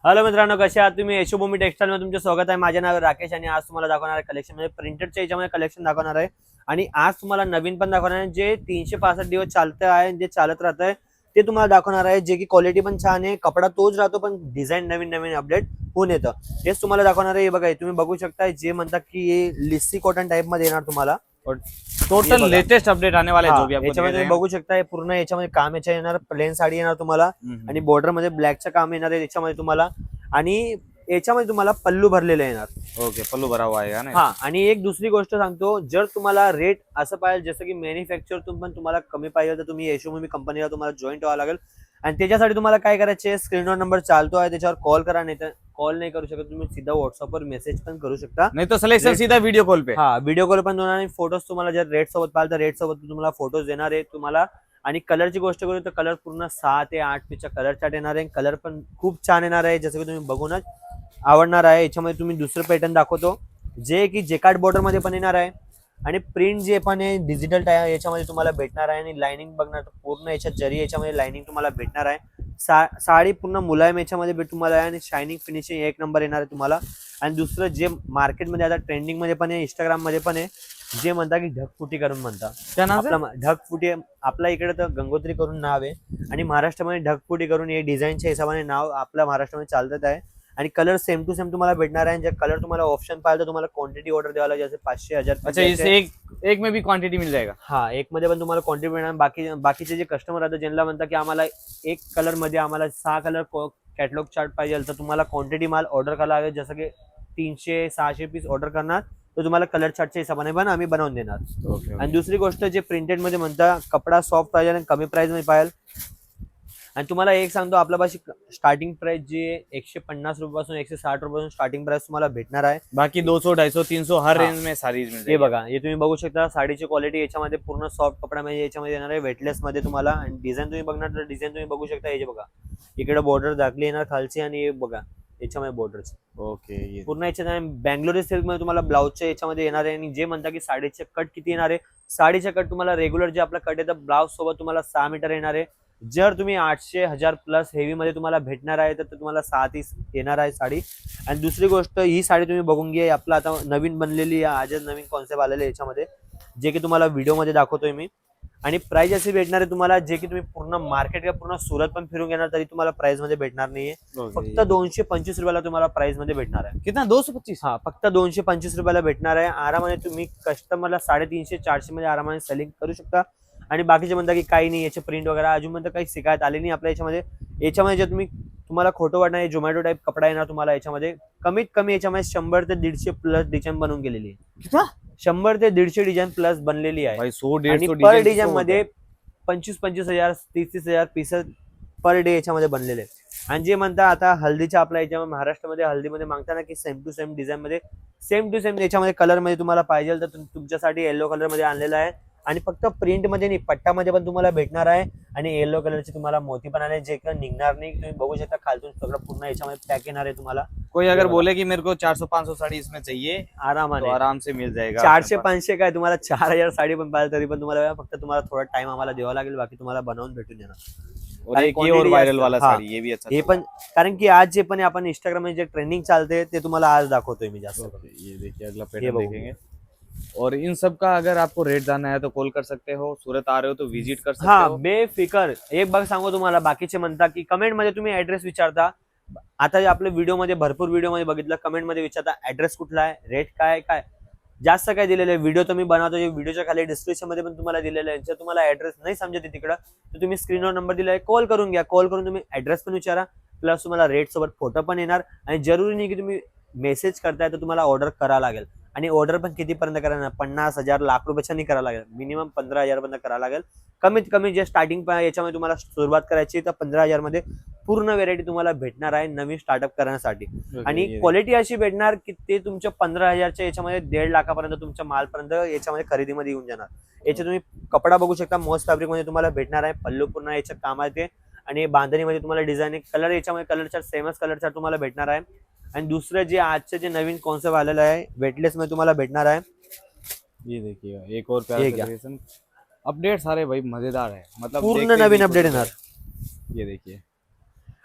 Hello मित्रांनो, कसे आहात तुम्ही? यशोभूमी टेक्सटाईल मध्ये तुमचे स्वागत आहे. माझे नाव राकेश आणि आज तुम्हाला दाखवणार आहे कलेक्शन मध्ये प्रिंटेडच्या याच्यामध्ये कलेक्शन दाखवणार आहे. आणि आज तुम्हाला नवीन पण दाखवणार आहे जे 365 दिवस चालतं आहे, जे चालत राहत आहे ते तुम्हाला दाखवणार आहे. जे की क्वालिटी पण छान आहे, कपडा तोच राहतो पण डिझाईन नवीन नवीन अपडेट होऊन येतं. तेच तुम्हाला दाखवणार आहे. हे बघा, तुम्ही बघू शकता जे म्हणतात की हे लिस्सी कॉटन टाइप मध्ये येणार तुम्हाला. टोटल लेटेस्ट अपडेट आने वाले हैं जो भी आपको याच्यामध्ये तुम्ही बघू शकता हे पूर्ण याच्यामध्ये काम याच्या येणार. प्लेन साडी येणार तुम्हाला आणि बॉर्डर मध्ये ब्लॅकचं काम येणार आहे याच्यामध्ये तुम्हाला. आणि याच्यामध्ये तुम्हाला पल्लू भरलेले येणार. ओके, पल्लू भरा हुआ है ना. हा, आणि एक दुसरी गोष्ट सांगतो, जर तुम्हाला रेट असं पाहिजे जसं की मॅन्युफॅक्चर पण तुम्हाला कमी पाहिजे तर तुम्ही यशोभूमी कंपनीला तुम्हाला जॉईंट व्हावं लागेल. आणि त्याच्यासाठी तुम्हाला काय करायचे, स्क्रीनवर नंबर चालतो आहे त्याच्यावर कॉल करा. नाही तर कॉल नाही करू शकत तुम्ही सीधा व्हॉट्सअपवर मेसेज पण करू शकता. नहीं तो सिलेक्शन सीधा वीडियो कॉल पे. हा, व्हिडिओ कॉल पण देणार आणि फोटोज तुम्हाला जर रेट सोबत पाहिजे तर रेट सोबत तुम्हाला फोटोज देणार आहे तुम्हाला. आणि कलरची गोष्ट करू तर कलर पूर्ण 6 ते 8 पीसचा कलर चार्ट येणार आहे. कलर पण खूप छान येणार आहे, जसं की तुम्ही बघूनच आवडणार आहे. याच्यामध्ये तुम्ही दुसरं पॅटर्न दाखवतो जे की जेकार्ड बॉर्डर मध्ये पण येणार आहे. आणि प्रिंट जे पण आहे डिजिटल याच्यामध्ये तुम्हाला भेटणार आहे. आणि लाइनिंग बघणार तर पूर्ण याच्यात जरी याच्यामध्ये लाइनिंग तुम्हाला भेटणार आहे. साडी पूर्ण मुलायम याच्यामध्ये तुम्हाला आहे आणि शायनिंग फिनिशिंग एक नंबर येणार आहे तुम्हाला. आणि दुसरं जे मार्केटमध्ये आता ट्रेंडिंग मध्ये पण आहे, इंस्टाग्राम मध्ये पण आहे, जे म्हणता की ढगफुटी करून म्हणता. ढगफुटी आपल्या इकडे तर गंगोत्री करून नाव आहे आणि महाराष्ट्रामध्ये ढगफुटी करून हे डिझाईनच्या हिशोबाने नाव आपल्या महाराष्ट्रामध्ये चालत आहे. आणि कलर सेम टू सेम तुम्हाला भेटणार आहे. जर कलर तुम्हाला ऑप्शन पाहिजे तर तुम्हाला क्वांटिटी ऑर्डर द्यावा लागेल, जसे 500 1000. अच्छा, इससे एक में भी क्वांटिटी मिल जाएगा. हा, एक मध्ये पण तुम्हाला क्वांटिटी मिळणार. बाकीचे जे कस्टमर आहेत ज्यांना म्हणतात की आम्हाला एक कलर मध्ये आम्हाला 6 कलर कॅटलॉग चार्ट पाहिजे तर तुम्हाला क्वांटिटी माल ऑर्डर करायला लागेल. जसं की 300-600 पीस ऑर्डर करणार तर तुम्हाला कलर चार्टच्या हिशोबाने पण आम्ही बनवून देणार. आणि दुसरी गोष्ट जे प्रिंटेड मध्ये म्हणता कपडा सॉफ्ट पाहिजे आणि कमी प्राइस मध्ये पाहिजे. आणि तुम्हाला एक सांगतो, आपल्यापाशी स्टार्टिंग प्राइस जी आहे 150 रुपयापासून 160 रुपयापासून स्टार्टिंग प्राइस तुम्हाला भेटणार आहे. बाकी 200, 250, 300 हर रेंज में सारी मिल हे बघा, हे तुम्ही बघू शकता साडीची क्वालिटी याच्यामध्ये पूर्ण सॉफ्ट कपडा म्हणजे याच्यामध्ये येणार आहे, वेटलेस मध्ये तुम्हाला. आणि डिझाईन तुम्ही बघणार तर डिझाईन तुम्ही बघू शकता. हे बघा, इकडे बॉर्डर दाखली येणार खालची आणि हे बघा याच्यामध्ये बॉर्डरची. ओके, पूर्ण याच्यात बँगलोरी सिल्क मध्ये तुम्हाला ब्लाउजच्या याच्यामध्ये येणार आहे. आणि जे म्हणता की साडीचे कट किती येणार आहे, साडीचे कट तुम्हाला रेग्युलर जे आपला कट येतं ब्लाउज सोबत तुम्हाला 6 मीटर येणार आहे. जर तुम्ही 800 1000 प्लस हेवी मध्ये तुम्हाला भेटणार आहे तर तुम्हाला 6 येणार आहे साडी. आणि दुसरी गोष्ट, ही साडी तुम्ही बघून घ्या, आपला आता नवीन बनलेली आजच नवीन कॉन्सेप्ट आलेले याच्यामध्ये, जे की तुम्हाला व्हिडिओ मध्ये दाखवतोय मी. आणि प्राइस अशी भेटणार आहे तुम्हाला, जे की तुम्ही पूर्ण मार्केट किंवा पूर्ण सुरत पण फिरून घेणार तरी तुम्हाला प्राइस मध्ये भेटणार नाहीये. फक्त 225 रुपयाला तुम्हाला प्राइस मध्ये भेटणार आहे. कितना 225? हा, फक्त 225 रुपयाला भेटणार आहे. आरामाने तुम्ही कस्टमरला 350-400 मध्ये आरामाने सेलिंग करू शकता. आणि बाकीचे म्हणता की काही नाही, याचे प्रिंट वगैरे अजून म्हणता काही शिकायत आली नाही आपल्या याच्यामध्ये जे तुम्हाला खोटं वाटणार झोमॅटो टाइप कपडा येणार तुम्हाला. याच्यामध्ये कमीत कमी याच्यामध्ये 100 ते 150 प्लस डिझाईन बनवून गेलेली आहे. 100 ते 150 डिझाईन प्लस बनलेली आहे. भाई 100-150 पर डिझाईन मध्ये 25-25 हजार 30-30 हजार पीसेस पर डे याच्यामध्ये बनलेले. आणि जे म्हणता आता हल्दीच्या आपल्या याच्यामध्ये महाराष्ट्रामध्ये हल्दीमध्ये मागताना की सेम टू सेम डिझाईन मध्ये सेम टू सेम याच्यामध्ये कलर मध्ये तुम्हाला पाहिजे तर तुमच्यासाठी येलो कलर मध्ये आणलेला आहे. आणि फक्त प्रिंट मध्ये नाही, पट्टामध्ये पण तुम्हाला भेटणार आहे. आणि येलो कलरचे तुम्हाला मोती पण आले जे काही निघणार नाही. तुम्ही बघू शकता खालतून सगळं पूर्ण याच्यामध्ये पॅक येणार आहे तुम्हाला. कोई अगर बोले कि मेरे को 400-500 साड़ी इसमें चाहिए, आराम से मिल जाएगा. 400-500 काय, तुम्हाला 4000 साडी पण पाहिजे तरी पण तुम्हाला फक्त तुम्हाला थोडा टाइम आम्हाला द्यावा लागेल, बाकी तुम्हाला बनवून भेटून देणार. और एक ये और वायरल वाला साड़ी, ये भी अच्छा. हे पण कारण की आज जे पण आपण इंस्टाग्राम मध्ये जे ट्रेंडिंग चालते ते तुम्हाला आज दाखवतोय मी जास्त. ये देखिए अगला पैटर्न देखेंगे. और इन सब का अगर आपको रेट जानना है तो कॉल कर सकते हो. सूरत आ रहे हो तो विजिट कर सकते हो. बेफिकर. एक बाग सांगू तुम्हाला, बाकीचे म्हणता की कमेंट मध्ये तुम्ही ऍड्रेस विचारता. आता आपल्या व्हिडिओ मध्ये भरपूर व्हिडिओ मध्ये बघितलं, कमेंट मध्ये विचारता ऍड्रेस कुठला आहे, रेट काय काय जास्त काय दिलेलं आहे. व्हिडिओ तुम्ही बनवतो, व्हिडिओच्या खाली डिस्क्रिप्शन मध्ये पण तुम्हाला दिलेलं आहे. जर तुम्हाला ऍड्रेस नाही समजत तिकडं तर तुम्ही स्क्रीनवर नंबर दिला आहे, कॉल करून घ्या. कॉल करून तुम्ही ऍड्रेस पण विचारा, प्लस तुम्हाला रेट सोबत फोटो पण येणार. आणि जरुरी नाही की तुम्ही मेसेज करताय तर तुम्हाला ऑर्डर करावं लागेल. आणि ऑर्डर पण कितीपर्यंत करायला, 50,000 लाख रुपयाच्या नाही करावं लागेल, मिनिमम 15,000 पर्यंत करावं लागेल. कमीत कमी जे स्टार्टिंग याच्यामध्ये तुम्हाला सुरुवात करायची तर 15,000 मध्ये पूर्ण व्हेरायटी तुम्हाला भेटणार आहे नवीन स्टार्टअप करण्यासाठी. आणि क्वालिटी अशी भेटणार की ते तुमच्या 15,000च्या याच्यामध्ये 1.5 लाखापर्यंत तुमच्या मालपर्यंत याच्यामध्ये खरेदीमध्ये येऊन जाणार. याचे तुम्ही कपडा बघू शकता, मॉस फॅब्रिक मध्ये तुम्हाला भेटणार आहे. पल्लू पूर्ण याच्या कामात आहे. आणि बांधणीमध्ये तुम्हाला डिझाईन कलर याच्यामध्ये कलर चार्ट सेमच कलर चार्ट तुम्हाला भेटणार आहे. आणि दुसरं जे आजचे जे नवीन कॉन्सेप्ट आलेलं आहे वेटलेस मध्ये तुम्हाला भेटणार आहे. ये देखिए एक और प्यारा अपडेट सारे भाई मजेदार है. मतलब पूर्ण नवीन अपडेट येणार. ये देखिए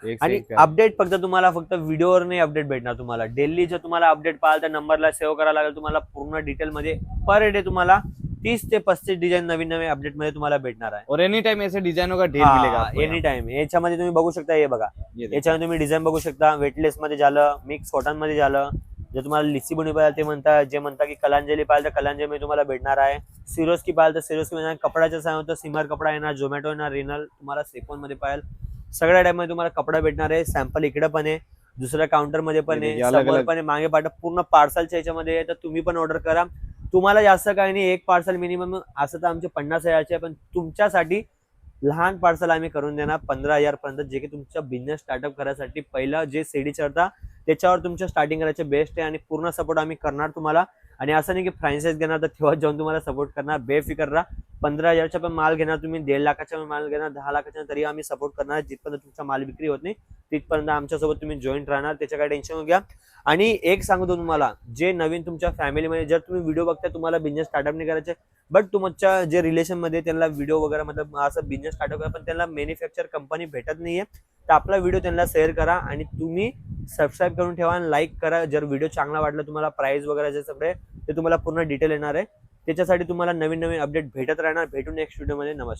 एक से आणि एक अपडेट तुम्हाला फक्त व्हिडिओवर नाही अपडेट भेटणार, तुम्हाला डेली जर तुम्हाला अपडेट पाहाल तर नंबरला सेव्ह करायला लागेल तुम्हाला पूर्ण डिटेल मध्ये. पर डे तुम्हाला 30 ते 35 डिझाईन नवीन नवीन अपडेट मध्ये तुम्हाला भेटणार आहे. और एनी टाइम ऐसे डिजाइनों का ढेर मिलेगा आपको एनी टाइम. याच्यामध्ये तुम्ही बघू शकता, हे बघा यहाँ। ये देखिए। याच्यामध्ये तुम्ही डिझाईन बघू शकता. वेटलेस मध्ये झालं, मिक्स कॉटन मध्ये झालं, जर तुम्हाला लिसी बुनी पाहिजे ते म्हणता, जे म्हणता की कलांजली पाहिजे तर कलांजली मध्ये तुम्हाला भेटणार आहे. सिरोस्की पाहिजे तर सिरोस्की मध्ये. कपड्याचं सांग होतं सिमर कपडा येणार, झोमॅटो येणार, रिनल तुम्हाला सेफोन मध्ये पाहिजे. सगळ्या टाइम मध्ये तुम्हाला कपडा भेटणार आहे. सॅम्पल इकडे पण आहे, दुसऱ्या काउंटर मध्ये पण हे आहे, देखिए, अलग समोर अलग. पण आहे, मागे पाठ पूर्ण पार्सलच्या याच्यामध्ये आहे. तर तुम्ही पण ऑर्डर करा. तुम्हाला जास्त काही नाही, एक पार्सल मिनिमम असं तर आमचे 50,000चे आहे, पण तुमच्यासाठी लहान पार्सल आम्ही करून देणार 15,000 पर्यंत, जे की तुमचा बिझनेस स्टार्टअप करायसाठी पहिलं जे सीडी चढता त्याच्यावर तुमच्या स्टार्टिंग करायचे बेस्ट आहे. आणि पूर्ण सपोर्ट आम्ही करणार तुम्हाला. आणि असं नाही की फ्रँचाइज घेणार तर तेव्हा जाऊन तुम्हाला सपोर्ट करणार, बेफिकर राहा. 15,000चा पण माल घेणार तुम्ही, 1.5 लाखाचा पण माल घेणार, 10 लाखाचा तरी आम्ही सपोर्ट करणार. जिथपर्यंत तुमचा माल विक्री होत नाही तिथपर्यंत आमच्यासोबत तुम्ही जॉईंट राहणार, त्याच्या काय टेन्शन घ्या. आणि एक सांगतो तुम्हाला, जे नवीन तुमच्या फॅमिलीमध्ये जर तुम्ही व्हिडिओ बघताय, तुम्हाला बिझनेस स्टार्टअप नाही करायचे, बट तुमच्या जे रिलेशन मध्ये त्यांना व्हिडिओ वगैरे मतलब असं बिझनेस स्टार्टअप करा, पण त्यांना मॅन्युफॅक्चर कंपनी भेटत नाहीये, तर आपला व्हिडिओ त्यांना शेअर करा. आणि तुम्ही सबस्क्राईब करून ठेवा आणि लाईक करा. जर व्हिडिओ चांगला वाटला तुम्हाला, प्राइस वगैरे जे सगळे ते तुम्हाला पूर्ण डिटेल येणार आहे. त्याच्यासाठी तुम्हाला नवीन नवीन अपडेट भेटत राहणार. भेटू नेक्स्ट व्हिडिओमध्ये. नमस्कार.